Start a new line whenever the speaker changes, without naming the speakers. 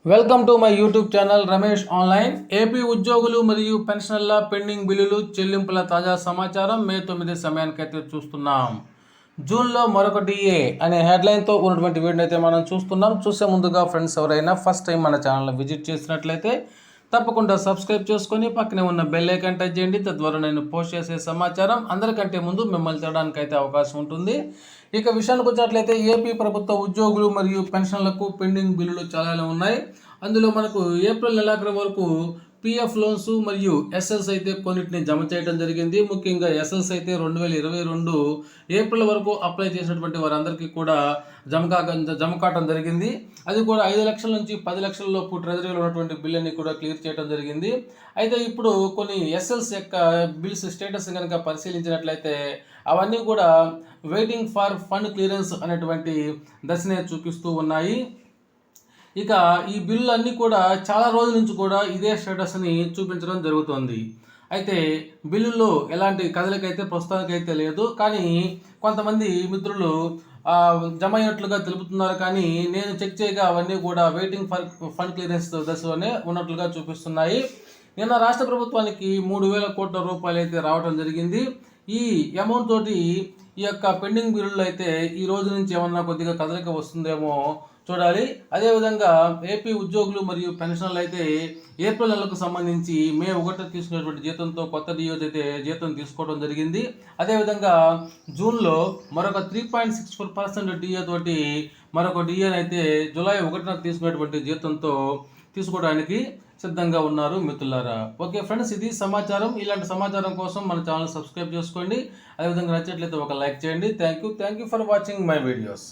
Welcome to my YouTube channel Ramesh online. AP ఉద్యోగులు మరియు పెన్షనర్ల pending బిల్లులు చెల్లింపుల తాజా సమాచారం మే 9 సమయానికైతే చూస్తున్నాం. జూన్లో మరొక డిఏ అనే హెడ్లైన్తో ఉన్నటువంటి వీడియో అయితే మనం చూస్తున్నాం. చూసే ముందుగా ఫ్రెండ్స్ ఎవరైనా ఫస్ట్ టైం మన ఛానల్ని విజిట్ చేసినట్లయితే తప్పకుండా సబ్స్క్రైబ్ చేసుకొని పక్కనే ఉన్న బెల్ ఐకాన్ టచ్ చేయండి. తద్వారా నేను పోస్ట్ చేసే సమాచారం అందరికంటే ముందు మిమ్మల్ని తెరడానికి అయితే అవకాశం ఉంటుంది. ఇక విషయానికి వచ్చినట్లయితే ఏపీ ప్రభుత్వ ఉద్యోగులు మరియు పెన్షన్లకు పెండింగ్ బిల్లులు చాలానే ఉన్నాయి. అందులో మనకు ఏప్రిల్ నెలాఖరు వరకు పిఎఫ్ లోన్స్ మరియు ఎస్ఎల్స్ అయితే కొన్నిటిని జమ చేయడం జరిగింది. ముఖ్యంగా ఎస్ఎల్స్ అయితే 2022 ఏప్రిల్ వరకు అప్లై చేసినటువంటి వారందరికీ కూడా జమ కావడం జరిగింది. అది కూడా 5 లక్షల నుంచి 10 లక్షల లోపు ట్రెజరీలో ఉన్నటువంటి బిల్లుని కూడా క్లియర్ చేయడం జరిగింది. అయితే ఇప్పుడు కొన్ని ఎస్ఎల్స్ యొక్క బిల్స్ స్టేటస్ కనుక పరిశీలించినట్లయితే అవన్నీ కూడా వెయిటింగ్ ఫర్ ఫండ్ క్లియరెన్స్ అనేటువంటి దశనే చూపిస్తూ ఉన్నాయి. ఇక ఈ బిల్లు అన్నీ కూడా చాలా రోజుల నుంచి కూడా ఇదే స్టేటస్ని చూపించడం జరుగుతుంది. అయితే బిల్లులో ఎలాంటి కదలికైతే ప్రస్తుతానికైతే లేదు. కానీ కొంతమంది మిత్రులు జమ అయినట్లుగా తెలుపుతున్నారు. కానీ నేను చెక్ చేయగా అవన్నీ కూడా వెయిటింగ్ ఫర్ ఫండ్ క్లియరెన్స్ దశలోనే ఉన్నట్లుగా చూపిస్తున్నాయి. నిన్న రాష్ట్ర ప్రభుత్వానికి 3,000 కోట్ల రూపాయలు అయితే రావడం జరిగింది. ఈ అమౌంట్ తోటి ఈ యొక్క పెండింగ్ బిల్లులు అయితే ఈ రోజు నుంచి ఏమన్నా కొద్దిగా కదలిక వస్తుందేమో చూడాలి. అదేవిధంగా ఏపీ ఉద్యోగులు మరియు పెన్షన్లు అయితే ఏప్రిల్ నెలకు సంబంధించి మే 1 తీసుకునేటువంటి జీతంతో కొత్త డియోజ్ అయితే జీతం తీసుకోవడం జరిగింది. అదేవిధంగా జూన్లో మరొక 3.64% డిఏ తోటి మరొక డిఏని అయితే జూలై 1న తీసుకునేటువంటి జీతంతో తీసుకోవడానికి సిద్ధంగా ఉన్నారు మిత్రులారా. ఓకే ఫ్రెండ్స్, ఇది సమాచారం. ఇలాంటి సమాచారం కోసం మన ఛానల్ సబ్స్క్రైబ్ చేసుకోండి. అదేవిధంగా నచ్చినట్లయితే ఒక లైక్ చేయండి. Thank you for watching my videos.